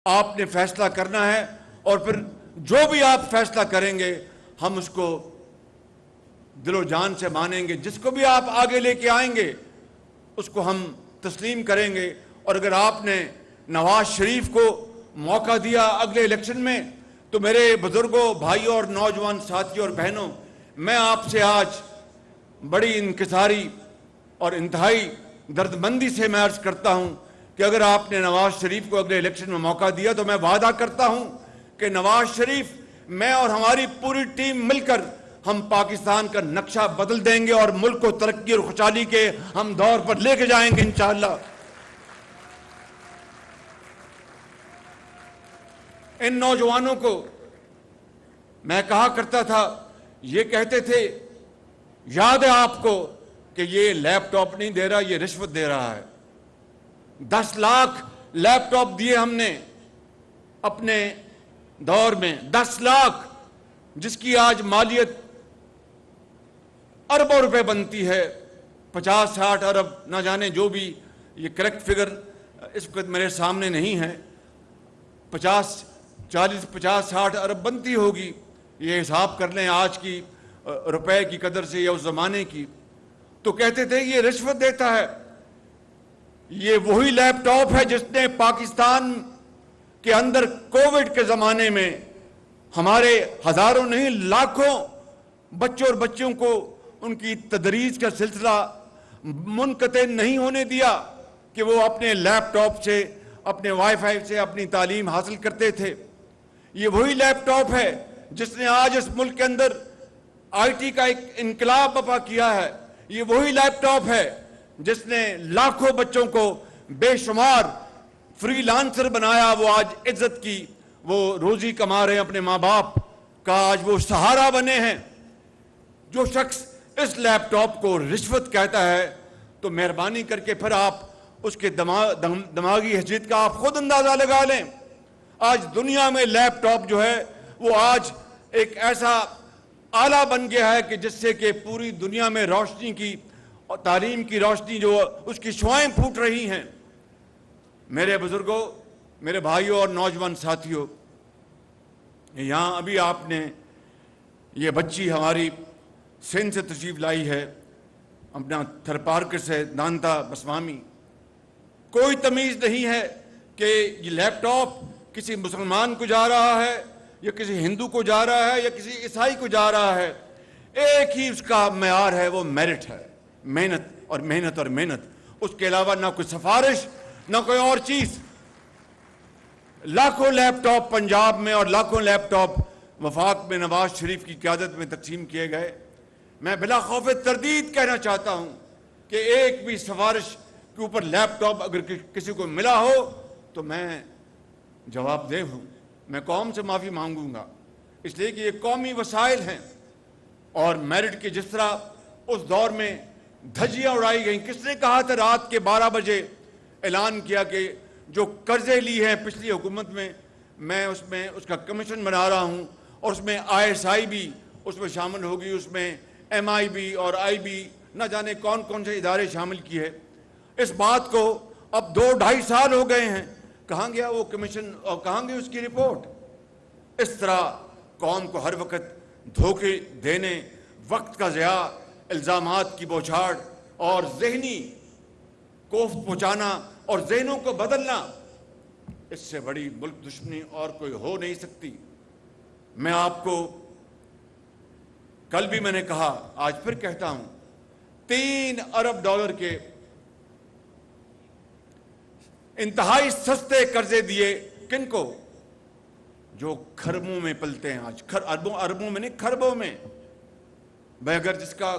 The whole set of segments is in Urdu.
آپ نے فیصلہ کرنا ہے اور پھر جو بھی آپ فیصلہ کریں گے ہم اس کو دل و جان سے مانیں گے. جس کو بھی آپ آگے لے کے آئیں گے اس کو ہم تسلیم کریں گے. اور اگر آپ نے نواز شریف کو موقع دیا اگلے الیکشن میں تو میرے بزرگوں، بھائیوں اور نوجوان ساتھیوں اور بہنوں، میں آپ سے آج بڑی انکساری اور انتہائی دردمندی سے میں عرض کرتا ہوں کہ اگر آپ نے نواز شریف کو اگلے الیکشن میں موقع دیا تو میں وعدہ کرتا ہوں کہ نواز شریف، میں اور ہماری پوری ٹیم مل کر ہم پاکستان کا نقشہ بدل دیں گے اور ملک کو ترقی اور خوشحالی کے ہم دور پر لے کے جائیں گے انشاءاللہ. ان نوجوانوں کو میں کہا کرتا تھا، یہ کہتے تھے، یاد ہے آپ کو کہ یہ لیپ ٹاپ نہیں دے رہا، یہ رشوت دے رہا ہے. 10 لاکھ لیپ ٹاپ دیے ہم نے اپنے دور میں، 10 لاکھ، جس کی آج مالیت اربوں روپے بنتی ہے، 50-60 ارب، نہ جانے جو بھی، یہ کریکٹ فگر اس وقت میرے سامنے نہیں ہے، 50-60 ارب بنتی ہوگی. یہ حساب کر لیں آج کی روپے کی قدر سے یا اس زمانے کی. تو کہتے تھے یہ رشوت دیتا ہے. یہ وہی لیپ ٹاپ ہے جس نے پاکستان کے اندر کووڈ کے زمانے میں ہمارے ہزاروں نہیں لاکھوں بچوں اور بچیوں کو ان کی تدریس کا سلسلہ منقطع نہیں ہونے دیا کہ وہ اپنے لیپ ٹاپ سے، اپنے وائی فائی سے اپنی تعلیم حاصل کرتے تھے. یہ وہی لیپ ٹاپ ہے جس نے آج اس ملک کے اندر آئی ٹی کا ایک انقلاب برپا کیا ہے. یہ وہی لیپ ٹاپ ہے جس نے لاکھوں بچوں کو بے شمار فری لانسر بنایا. وہ آج عزت کی وہ روزی کما رہے ہیں، اپنے ماں باپ کا آج وہ سہارا بنے ہیں. جو شخص اس لیپ ٹاپ کو رشوت کہتا ہے تو مہربانی کر کے پھر آپ اس کے دماغی حیثیت کا آپ خود اندازہ لگا لیں. آج دنیا میں لیپ ٹاپ جو ہے وہ آج ایک ایسا آلہ بن گیا ہے کہ جس سے کہ پوری دنیا میں روشنی کی اور تعلیم کی روشنی جو اس کی شعائیں پھوٹ رہی ہیں. میرے بزرگوں، میرے بھائیوں اور نوجوان ساتھیوں، یہاں ابھی آپ نے یہ بچی ہماری سندھ سے تشریف لائی ہے، اپنا تھر پارکر سے، دانتا بسوامی. کوئی تمیز نہیں ہے کہ یہ لیپ ٹاپ کسی مسلمان کو جا رہا ہے یا کسی ہندو کو جا رہا ہے یا کسی عیسائی کو جا رہا ہے. ایک ہی اس کا معیار ہے، وہ میرٹ ہے، محنت اور محنت اور محنت. اس کے علاوہ نہ کوئی سفارش، نہ کوئی اور چیز. لاکھوں لیپ ٹاپ پنجاب میں اور لاکھوں لیپ ٹاپ وفاق میں نواز شریف کی قیادت میں تقسیم کیے گئے. میں بلا خوف تردید کہنا چاہتا ہوں کہ ایک بھی سفارش کے اوپر لیپ ٹاپ اگر کسی کو ملا ہو تو میں جواب دہ ہوں، میں قوم سے معافی مانگوں گا، اس لیے کہ یہ قومی وسائل ہیں. اور میرٹ کے جس طرح اس دور میں دھجیاں اڑائی گئیں. کس نے کہا تھا رات کے 12 بجے اعلان کیا کہ جو قرضے لی ہیں پچھلی حکومت میں اس کا کمیشن بنا رہا ہوں اور اس میں ISI بھی اس میں شامل ہوگی، اس میں MIB اور IB، نہ جانے کون کون سے ادارے شامل کیے. اس بات کو اب 2-2.5 سال ہو گئے ہیں. کہاں گیا وہ کمیشن اور کہاں گئی اس کی رپورٹ؟ اس طرح قوم کو ہر وقت دھوکے دینے، وقت کا ضیاع، الزامات کی بوچھاڑ اور ذہنی کوفت پہنچانا اور ذہنوں کو بدلنا، اس سے بڑی ملک دشمنی اور کوئی ہو نہیں سکتی. میں آپ کو کل بھی میں نے کہا، آج پھر کہتا ہوں، $3 ارب کے انتہائی سستے قرضے دیے. کن کو؟ جو کھربوں میں پلتے ہیں آج. اربوں میں نہیں، کھربوں میں. بھائی اگر جس کا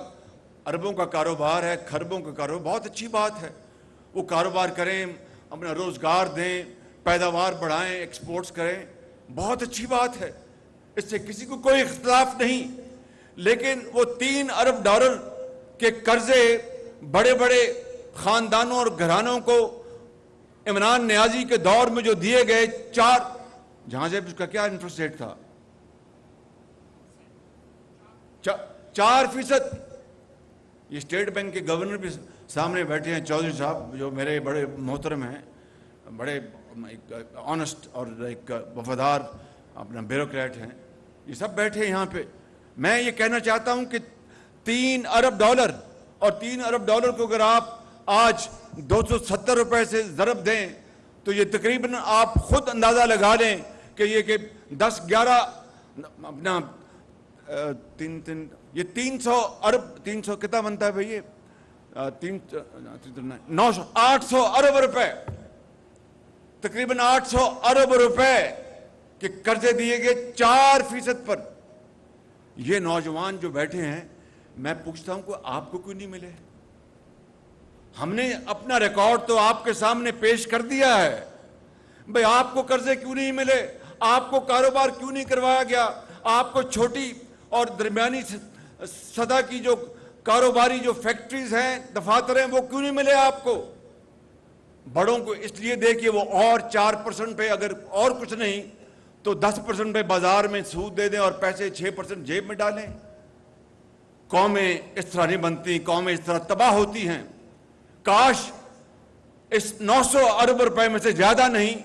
اربوں کا کاروبار ہے، کھربوں کا کاروبار، بہت اچھی بات ہے. وہ کاروبار کریں، اپنا روزگار دیں، پیداوار بڑھائیں، ایکسپورٹس کریں، بہت اچھی بات ہے، اس سے کسی کو کوئی اختلاف نہیں. لیکن وہ $3 ارب کے قرضے بڑے بڑے خاندانوں اور گھرانوں کو عمران نیازی کے دور میں جو دیے گئے، جہاں سے اس کا کیا انٹرسٹ ریٹ تھا؟ 4%. یہ اسٹیٹ بینک کے گورنر بھی سامنے بیٹھے ہیں، چودھری صاحب، جو میرے بڑے محترم ہیں، بڑے آنےسٹ اور ایک وفادار اپنا بیوروکریٹ ہیں، یہ سب بیٹھے یہاں پہ. میں یہ کہنا چاہتا ہوں کہ $3 ارب اور $3 ارب کو اگر آپ آج 270 روپے سے ضرب دیں تو یہ تقریباً آپ خود اندازہ لگا لیں کہ یہ کہ 10-11 اپنا یہ 300 ارب 300 کتنا بنتا ہے بھائی؟ 800 ارب روپے، تقریباً 800 ارب روپے کے قرضے دیے گئے 4% پر. یہ نوجوان جو بیٹھے ہیں، میں پوچھتا ہوں کہ آپ کو کیوں نہیں ملے؟ ہم نے اپنا ریکارڈ تو آپ کے سامنے پیش کر دیا ہے. بھئی آپ کو قرضے کیوں نہیں ملے؟ آپ کو کاروبار کیوں نہیں کروایا گیا؟ آپ کو چھوٹی اور درمیانی سطح کی جو کاروباری جو فیکٹریز ہیں، دفاتر ہیں، وہ کیوں نہیں ملے آپ کو؟ بڑوں کو اس لیے دیکھیے وہ اور 4% پہ، اگر اور کچھ نہیں تو 10% پہ بازار میں سود دے دیں اور پیسے 6% جیب میں ڈالیں. قومیں اس طرح نہیں بنتی، قومیں اس طرح تباہ ہوتی ہیں. کاش اس 900 ارب روپے میں سے زیادہ نہیں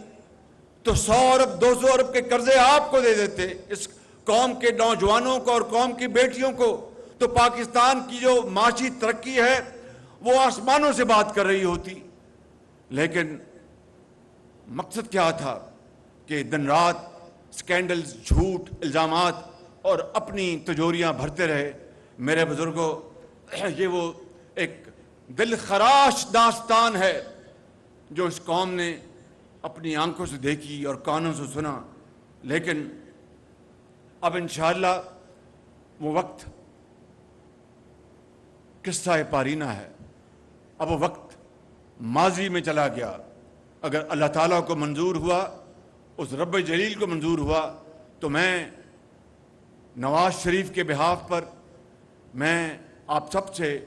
تو 100 ارب 200 ارب کے قرضے آپ کو دے دیتے، اس قوم کے نوجوانوں کو اور قوم کی بیٹیوں کو. تو پاکستان کی جو معاشی ترقی ہے وہ آسمانوں سے بات کر رہی ہوتی. لیکن مقصد کیا تھا کہ دن رات سکینڈلز، جھوٹ، الزامات اور اپنی تجوریاں بھرتے رہے. میرے بزرگوں، یہ وہ ایک دل خراش داستان ہے جو اس قوم نے اپنی آنکھوں سے دیکھی اور کانوں سے سنا. لیکن اب انشاءاللہ وہ وقت قصہ پارینہ ہے. اب وہ وقت ماضی میں چلا گیا. اگر اللہ تعالیٰ کو منظور ہوا، اس رب جلیل کو منظور ہوا، تو میں نواز شریف کے بہاف پر میں آپ سب سے،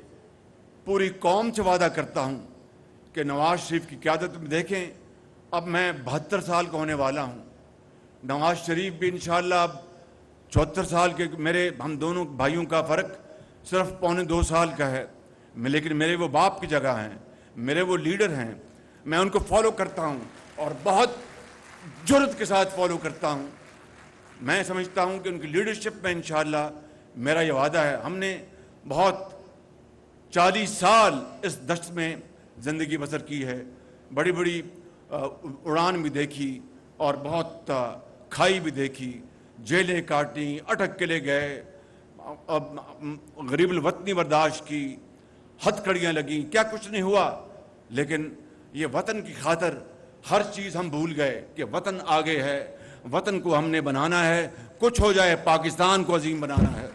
پوری قوم سے وعدہ کرتا ہوں کہ نواز شریف کی قیادت میں دیکھیں. اب میں 72 سال کا ہونے والا ہوں. نواز شریف بھی انشاءاللہ اب 74 سال کے، ہم دونوں بھائیوں کا فرق صرف 1.25 سال کا ہے. لیکن میرے وہ باپ کی جگہ ہیں، میرے وہ لیڈر ہیں. میں ان کو فالو کرتا ہوں اور بہت جرأت کے ساتھ فالو کرتا ہوں. میں سمجھتا ہوں کہ ان کی لیڈرشپ میں انشاءاللہ میرا یہ وعدہ ہے. ہم نے بہت 40 سال اس دشت میں زندگی بسر کی ہے. بڑی بڑی اڑان بھی دیکھی اور بہت کھائی بھی دیکھی، جیلیں کاٹیں، اٹک قلعے گئے، غریب الوطنی برداشت کی، ہتھ کڑیاں لگیں، کیا کچھ نہیں ہوا. لیکن یہ وطن کی خاطر ہر چیز ہم بھول گئے کہ وطن آگے ہے، وطن کو ہم نے بنانا ہے. کچھ ہو جائے، پاکستان کو عظیم بنانا ہے.